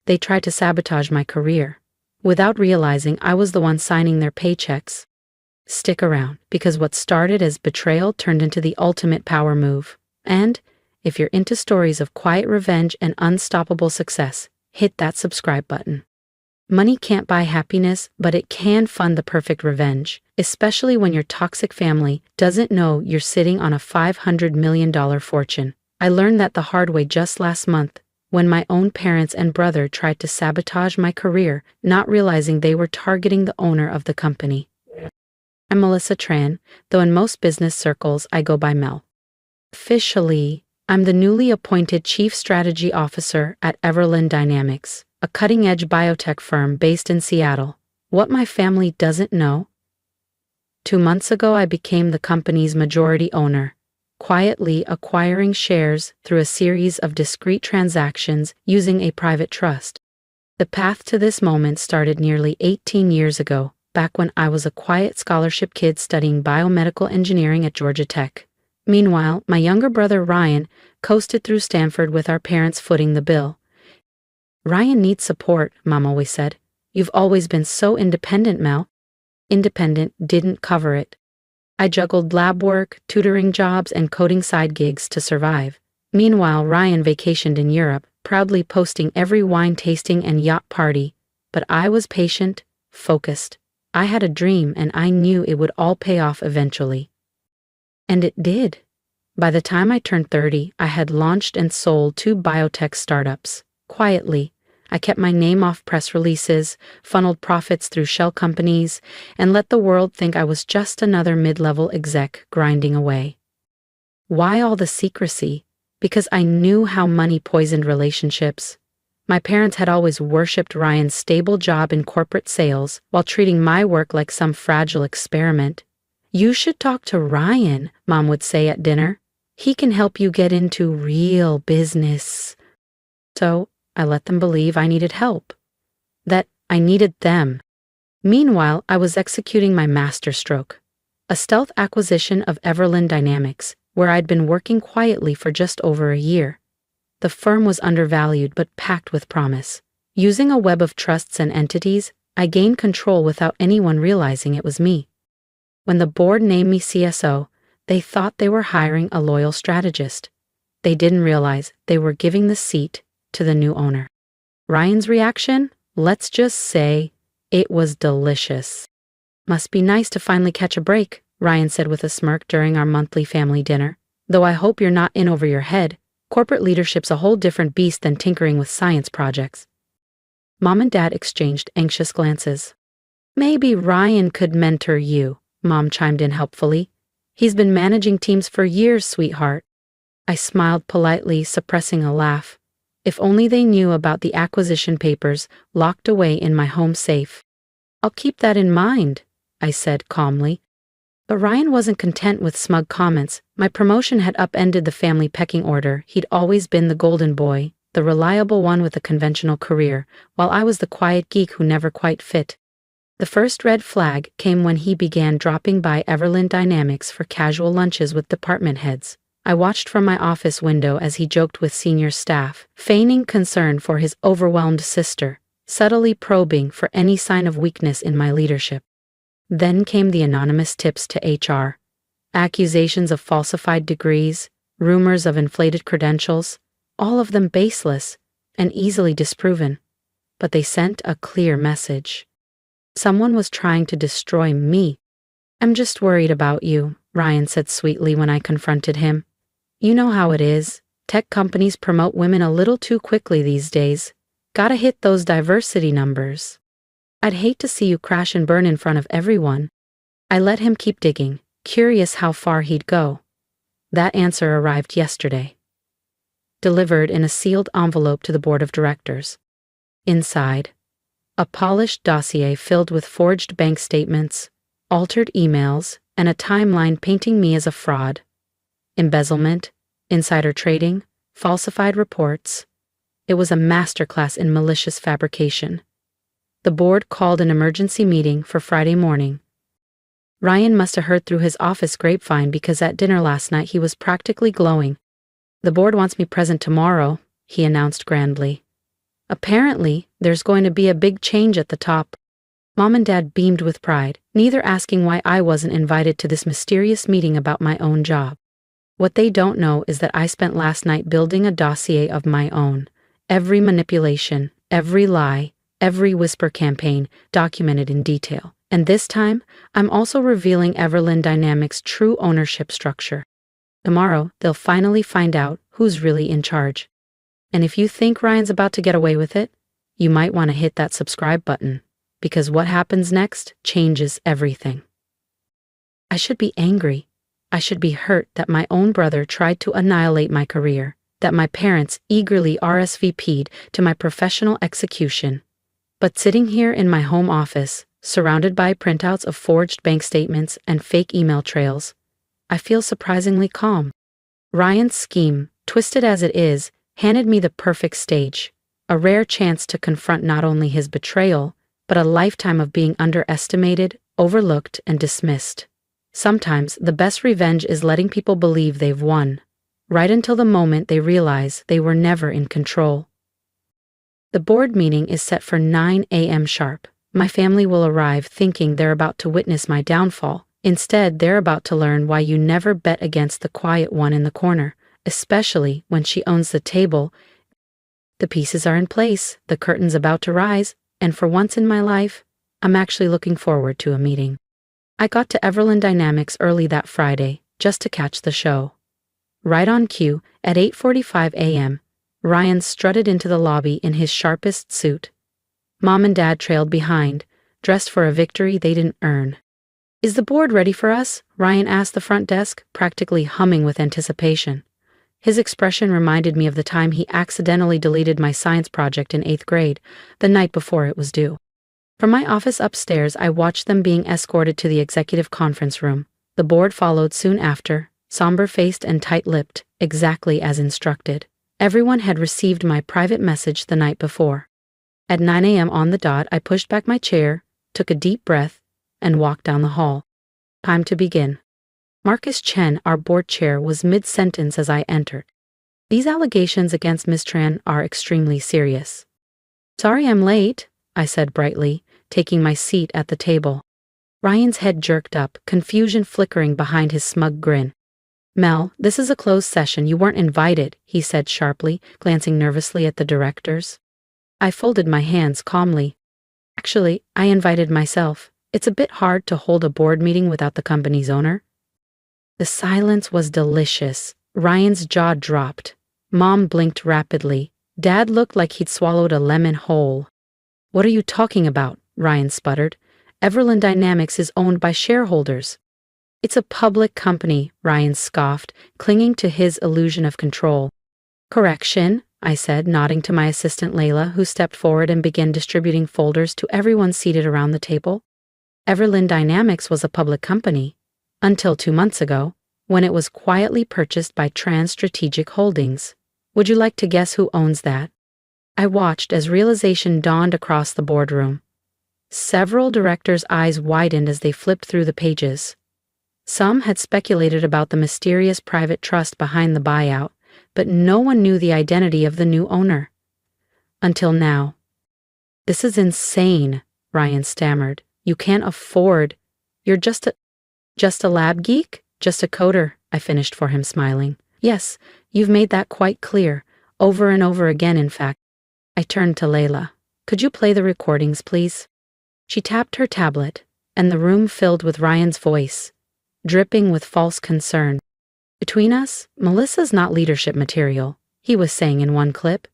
They tried to sabotage my career. Without realizing I was the one signing their paychecks. Stick around, because what started as betrayal turned into the ultimate power move. And, if you're into stories of quiet revenge and unstoppable success, hit that subscribe button. Money can't buy happiness, but it can fund the perfect revenge, especially when your toxic family doesn't know you're sitting on a $500 million fortune. I learned that the hard way just last month, when my own parents and brother tried to sabotage my career, not realizing they were targeting the owner of the company. I'm Melissa Tran, though in most business circles I go by Mel. Officially, I'm the newly appointed Chief Strategy Officer at Everland Dynamics, a cutting-edge biotech firm based in Seattle. What my family doesn't know? 2 months ago I became the company's majority owner, quietly acquiring shares through a series of discrete transactions using a private trust. The path to this moment started nearly 18 years ago, back when I was a quiet scholarship kid studying biomedical engineering at Georgia Tech. Meanwhile, my younger brother Ryan coasted through Stanford with our parents footing the bill. "Ryan needs support," Mom always said. "You've always been so independent, Mel." Independent didn't cover it. I juggled lab work, tutoring jobs, and coding side gigs to survive. Meanwhile, Ryan vacationed in Europe, proudly posting every wine tasting and yacht party. But I was patient, focused. I had a dream, and I knew it would all pay off eventually. And it did. By the time I turned 30, I had launched and sold 2 biotech startups. Quietly, I kept my name off press releases, funneled profits through shell companies, and let the world think I was just another mid-level exec grinding away. Why all the secrecy? Because I knew how money poisoned relationships. My parents had always worshipped Ryan's stable job in corporate sales while treating my work like some fragile experiment. "You should talk to Ryan," Mom would say at dinner. "He can help you get into real business." So, I let them believe I needed help. That I needed them. Meanwhile, I was executing my masterstroke. A stealth acquisition of Everland Dynamics, where I'd been working quietly for just over a year. The firm was undervalued but packed with promise. Using a web of trusts and entities, I gained control without anyone realizing it was me. When the board named me CSO, they thought they were hiring a loyal strategist. They didn't realize they were giving the seat to the new owner. Ryan's reaction? Let's just say, it was delicious. "Must be nice to finally catch a break," Ryan said with a smirk during our monthly family dinner. "Though I hope you're not in over your head. Corporate leadership's a whole different beast than tinkering with science projects." Mom and Dad exchanged anxious glances. "Maybe Ryan could mentor you," Mom chimed in helpfully. "He's been managing teams for years, sweetheart." I smiled politely, suppressing a laugh. If only they knew about the acquisition papers locked away in my home safe. "I'll keep that in mind," I said calmly. But Ryan wasn't content with smug comments. My promotion had upended the family pecking order. He'd always been the golden boy, the reliable one with a conventional career, while I was the quiet geek who never quite fit. The first red flag came when he began dropping by Everland Dynamics for casual lunches with department heads. I watched from my office window as he joked with senior staff, feigning concern for his overwhelmed sister, subtly probing for any sign of weakness in my leadership. Then came the anonymous tips to HR. Accusations of falsified degrees, rumors of inflated credentials, all of them baseless and easily disproven. But they sent a clear message. Someone was trying to destroy me. "I'm just worried about you," Ryan said sweetly when I confronted him. "You know how it is. Tech companies promote women a little too quickly these days. Gotta hit those diversity numbers. I'd hate to see you crash and burn in front of everyone." I let him keep digging, curious how far he'd go. That answer arrived yesterday. Delivered in a sealed envelope to the board of directors. Inside, a polished dossier filled with forged bank statements, altered emails, and a timeline painting me as a fraud. Embezzlement, insider trading, falsified reports. It was a masterclass in malicious fabrication. The board called an emergency meeting for Friday morning. Ryan must have heard through his office grapevine because at dinner last night he was practically glowing. "The board wants me present tomorrow," he announced grandly. Apparently, there's going to be a big change at the top. Mom and Dad beamed with pride, neither asking why I wasn't invited to this mysterious meeting about my own job. What they don't know is that I spent last night building a dossier of my own. Every manipulation, every lie, every whisper campaign documented in detail. And this time, I'm also revealing Everlyn Dynamics' true ownership structure. Tomorrow, they'll finally find out who's really in charge. And if you think Ryan's about to get away with it, you might want to hit that subscribe button, because what happens next changes everything. I should be angry. I should be hurt that my own brother tried to annihilate my career, that my parents eagerly RSVP'd to my professional execution. But sitting here in my home office, surrounded by printouts of forged bank statements and fake email trails, I feel surprisingly calm. Ryan's scheme, twisted as it is, handed me the perfect stage, a rare chance to confront not only his betrayal, but a lifetime of being underestimated, overlooked, and dismissed. Sometimes the best revenge is letting people believe they've won, right until the moment they realize they were never in control. The board meeting is set for 9 a.m. sharp. My family will arrive thinking they're about to witness my downfall. Instead, they're about to learn why you never bet against the quiet one in the corner, especially when she owns the table. The pieces are in place, the curtain's about to rise, and for once in my life, I'm actually looking forward to a meeting. I got to Everlyn Dynamics early that Friday, just to catch the show. Right on cue, at 8:45 a.m., Ryan strutted into the lobby in his sharpest suit. Mom and Dad trailed behind, dressed for a victory they didn't earn. "Is the board ready for us?" Ryan asked the front desk, practically humming with anticipation. His expression reminded me of the time he accidentally deleted my science project in 8th grade, the night before it was due. From my office upstairs, I watched them being escorted to the executive conference room. The board followed soon after, somber-faced and tight-lipped, exactly as instructed. Everyone had received my private message the night before. At 9 a.m. on the dot, I pushed back my chair, took a deep breath, and walked down the hall. Time to begin. Marcus Chen, our board chair, was mid-sentence as I entered. "These allegations against Ms. Tran are extremely serious." "Sorry I'm late," I said brightly, taking my seat at the table. Ryan's head jerked up, confusion flickering behind his smug grin. "Mel, this is a closed session. You weren't invited," he said sharply, glancing nervously at the directors. I folded my hands calmly. "Actually, I invited myself. It's a bit hard to hold a board meeting without the company's owner." The silence was delicious. Ryan's jaw dropped. Mom blinked rapidly. Dad looked like he'd swallowed a lemon whole. "What are you talking about?" Ryan sputtered. "Everlyn Dynamics is owned by shareholders." "It's a public company," Ryan scoffed, clinging to his illusion of control. "Correction," I said, nodding to my assistant Layla, who stepped forward and began distributing folders to everyone seated around the table. Everlyn Dynamics was a public company, until 2 months ago, when it was quietly purchased by Trans Strategic Holdings. Would you like to guess who owns that? I watched as realization dawned across the boardroom. Several directors' eyes widened as they flipped through the pages. Some had speculated about the mysterious private trust behind the buyout, but no one knew the identity of the new owner. Until now. "This is insane," Ryan stammered. "You can't afford. You're just a lab geek? Just a coder," I finished for him, smiling. "Yes, you've made that quite clear, over and over again, in fact." I turned to Layla. "Could you play the recordings, please?" She tapped her tablet, and the room filled with Ryan's voice, dripping with false concern. "Between us, Melissa's not leadership material," he was saying in one clip.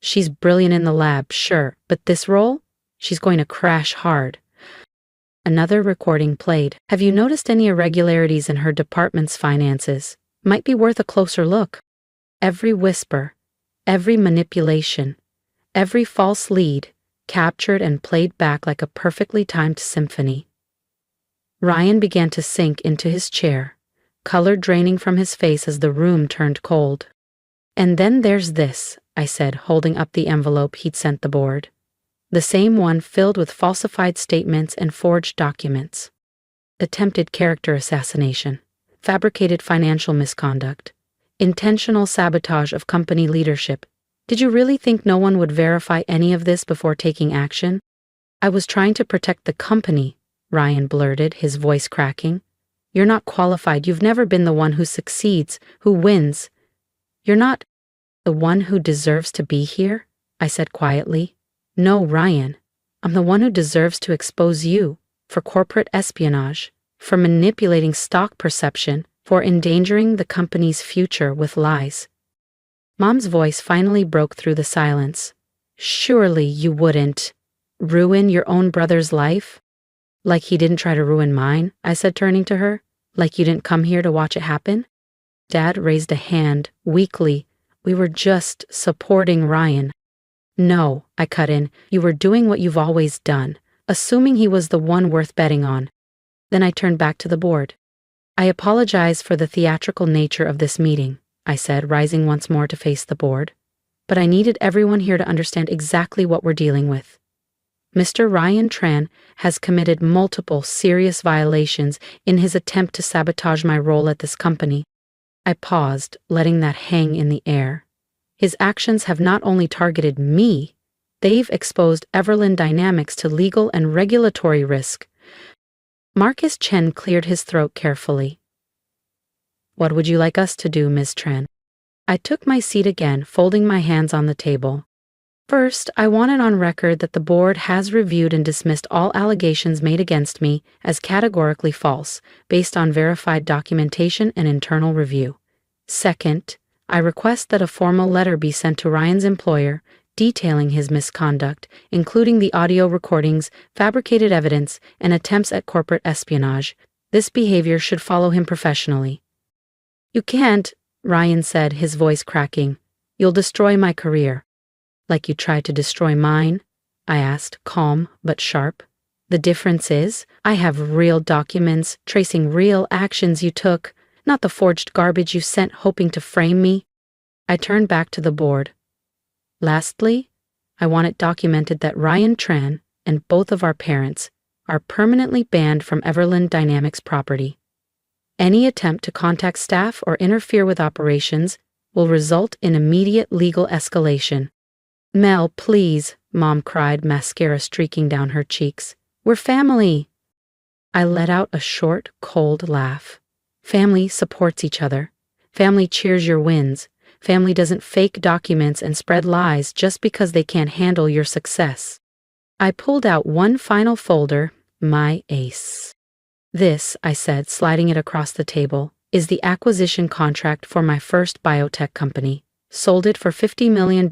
"She's brilliant in the lab, sure, but this role? She's going to crash hard." Another recording played. "Have you noticed any irregularities in her department's finances? Might be worth a closer look." Every whisper, every manipulation, every false lead, captured and played back like a perfectly timed symphony. Ryan began to sink into his chair, color draining from his face as the room turned cold. "And then there's this," I said, holding up the envelope he'd sent the board. The same one filled with falsified statements and forged documents. Attempted character assassination, fabricated financial misconduct, intentional sabotage of company leadership. Did you really think no one would verify any of this before taking action? I was trying to protect the company, Ryan blurted, his voice cracking. You're not qualified. You've never been the one who succeeds, who wins. You're not the one who deserves to be here, I said quietly. No, Ryan. I'm the one who deserves to expose you for corporate espionage, for manipulating stock perception, for endangering the company's future with lies. Mom's voice finally broke through the silence. Surely you wouldn't ruin your own brother's life? Like he didn't try to ruin mine, I said, turning to her. Like you didn't come here to watch it happen? Dad raised a hand, weakly. We were just supporting Ryan. No, I cut in, you were doing what you've always done, assuming he was the one worth betting on. Then I turned back to the board. I apologize for the theatrical nature of this meeting, I said, rising once more to face the board. But I needed everyone here to understand exactly what we're dealing with. Mr. Ryan Tran has committed multiple serious violations in his attempt to sabotage my role at this company. I paused, letting that hang in the air. His actions have not only targeted me, they've exposed Everland Dynamics to legal and regulatory risk. Marcus Chen cleared his throat carefully. What would you like us to do, Ms. Tran? I took my seat again, folding my hands on the table. First, I want it on record that the board has reviewed and dismissed all allegations made against me as categorically false, based on verified documentation and internal review. Second, I request that a formal letter be sent to Ryan's employer detailing his misconduct, including the audio recordings, fabricated evidence, and attempts at corporate espionage. This behavior should follow him professionally. You can't, Ryan said, his voice cracking. You'll destroy my career. Like you tried to destroy mine? I asked, calm but sharp. The difference is, I have real documents tracing real actions you took, not the forged garbage you sent hoping to frame me. I turned back to the board. Lastly, I want it documented that Ryan Tran and both of our parents are permanently banned from Everland Dynamics property. Any attempt to contact staff or interfere with operations will result in immediate legal escalation. Mel, please, Mom cried, mascara streaking down her cheeks. We're family. I let out a short, cold laugh. Family supports each other. Family cheers your wins. Family doesn't fake documents and spread lies just because they can't handle your success. I pulled out one final folder, my ace. This, I said, sliding it across the table, is the acquisition contract for my first biotech company. Sold it for $50 million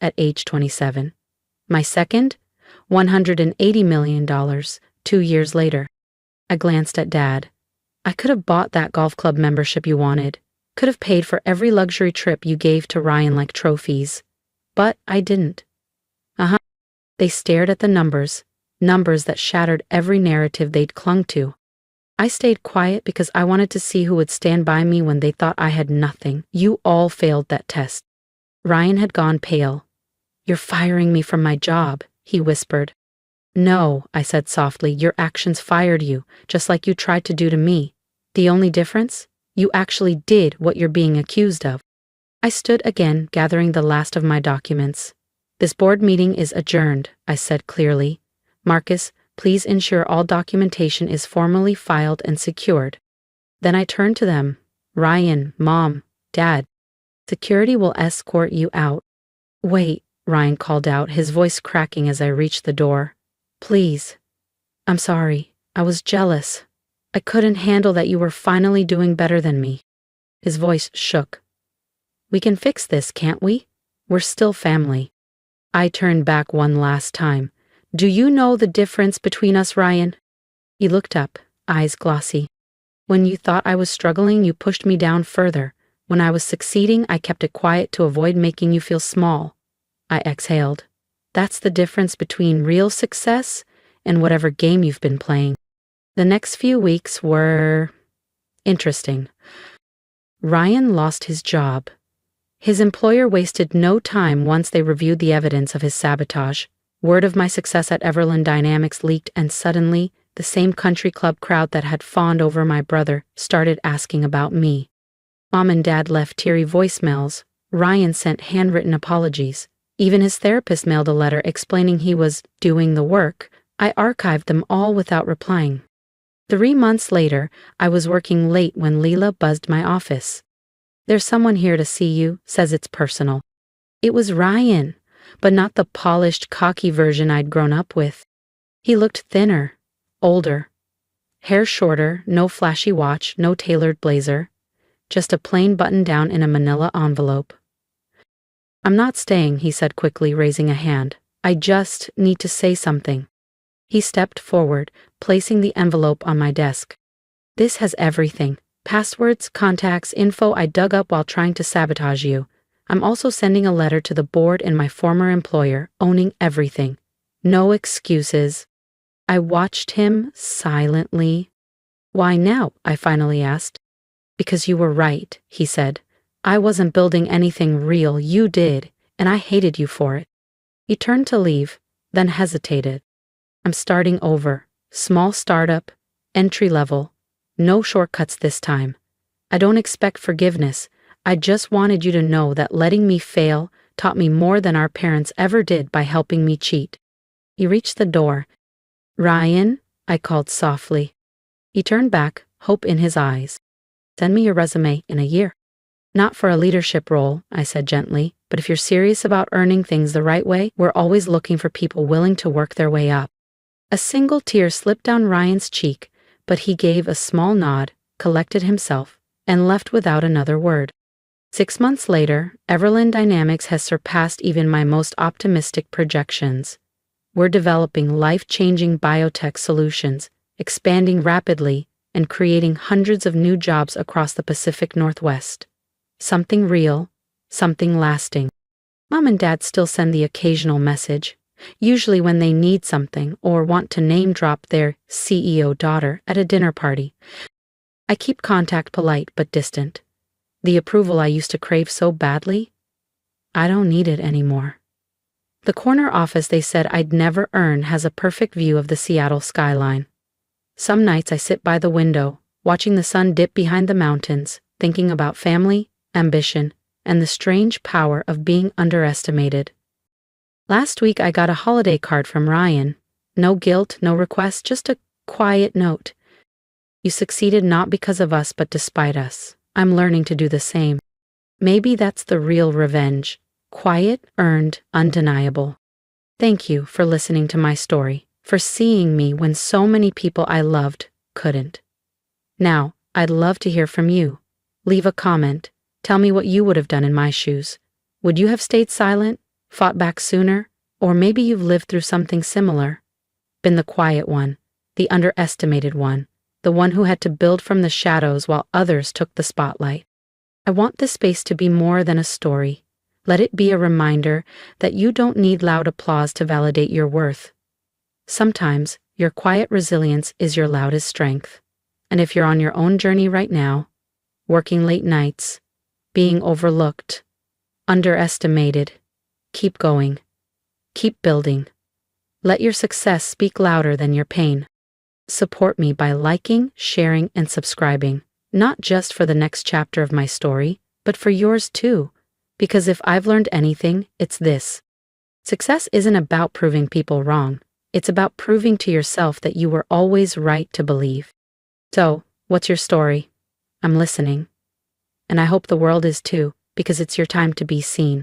at age 27. My second, $180 million, 2 years later. I glanced at Dad. I could have bought that golf club membership you wanted, could have paid for every luxury trip you gave to Ryan like trophies. But I didn't. They stared at the numbers that shattered every narrative they'd clung to. I stayed quiet because I wanted to see who would stand by me when they thought I had nothing. You all failed that test. Ryan had gone pale. You're firing me from my job, he whispered. No, I said softly, your actions fired you, just like you tried to do to me. The only difference? You actually did what you're being accused of. I stood again, gathering the last of my documents. This board meeting is adjourned, I said clearly. Marcus, please ensure all documentation is formally filed and secured. Then I turned to them. Ryan, Mom, Dad. Security will escort you out. Wait, Ryan called out, his voice cracking as I reached the door. Please. I'm sorry. I was jealous. I couldn't handle that you were finally doing better than me. His voice shook. We can fix this, can't we? We're still family. I turned back one last time. Do you know the difference between us, Ryan? He looked up, eyes glossy. When you thought I was struggling, you pushed me down further. When I was succeeding, I kept it quiet to avoid making you feel small. I exhaled. That's the difference between real success and whatever game you've been playing. The next few weeks were interesting. Ryan lost his job. His employer wasted no time once they reviewed the evidence of his sabotage. Word of my success at Everland Dynamics leaked, and suddenly, the same country club crowd that had fawned over my brother started asking about me. Mom and Dad left teary voicemails, Ryan sent handwritten apologies. Even his therapist mailed a letter explaining he was doing the work. I archived them all without replying. 3 months later, I was working late when Leela buzzed my office. "There's someone here to see you, says it's personal." It was Ryan, but not the polished, cocky version I'd grown up with. He looked thinner, older. Hair shorter, no flashy watch, no tailored blazer. Just a plain button-down in a manila envelope. "I'm not staying," he said quickly, raising a hand. "I just need to say something." He stepped forward, placing the envelope on my desk. "This has everything. Passwords, contacts, info I dug up while trying to sabotage you. I'm also sending a letter to the board and my former employer, owning everything. No excuses." I watched him silently. "Why now?" I finally asked. "Because you were right," he said. "I wasn't building anything real, you did, and I hated you for it." He turned to leave, then hesitated. "I'm starting over. Small startup, entry level. No shortcuts this time. I don't expect forgiveness. I just wanted you to know that letting me fail taught me more than our parents ever did by helping me cheat." He reached the door. "Ryan," I called softly. He turned back, hope in his eyes. "Send me your resume in a year." "Not for a leadership role," I said gently, "but if you're serious about earning things the right way, we're always looking for people willing to work their way up." A single tear slipped down Ryan's cheek, but he gave a small nod, collected himself, and left without another word. 6 months later, Everland Dynamics has surpassed even my most optimistic projections. We're developing life-changing biotech solutions, expanding rapidly, and creating hundreds of new jobs across the Pacific Northwest. Something real, something lasting. Mom and Dad still send the occasional message, usually when they need something or want to name-drop their CEO daughter at a dinner party. I keep contact polite but distant. The approval I used to crave so badly, I don't need it anymore. The corner office they said I'd never earn has a perfect view of the Seattle skyline. Some nights I sit by the window, watching the sun dip behind the mountains, thinking about family, ambition, and the strange power of being underestimated. Last week I got a holiday card from Ryan. No guilt, no request, just a quiet note. "You succeeded not because of us but despite us. I'm learning to do the same." Maybe that's the real revenge. Quiet, earned, undeniable. Thank you for listening to my story, for seeing me when so many people I loved couldn't. Now, I'd love to hear from you. Leave a comment. Tell me what you would have done in my shoes. Would you have stayed silent, fought back sooner, or maybe you've lived through something similar? Been the quiet one, the underestimated one, the one who had to build from the shadows while others took the spotlight. I want this space to be more than a story. Let it be a reminder that you don't need loud applause to validate your worth. Sometimes, your quiet resilience is your loudest strength. And if you're on your own journey right now, working late nights, being overlooked, underestimated, keep going. Keep building. Let your success speak louder than your pain. Support me by liking, sharing, and subscribing, not just for the next chapter of my story, but for yours too. Because if I've learned anything, it's this. Success isn't about proving people wrong. It's about proving to yourself that you were always right to believe. So, what's your story? I'm listening. And I hope the world is too, because it's your time to be seen.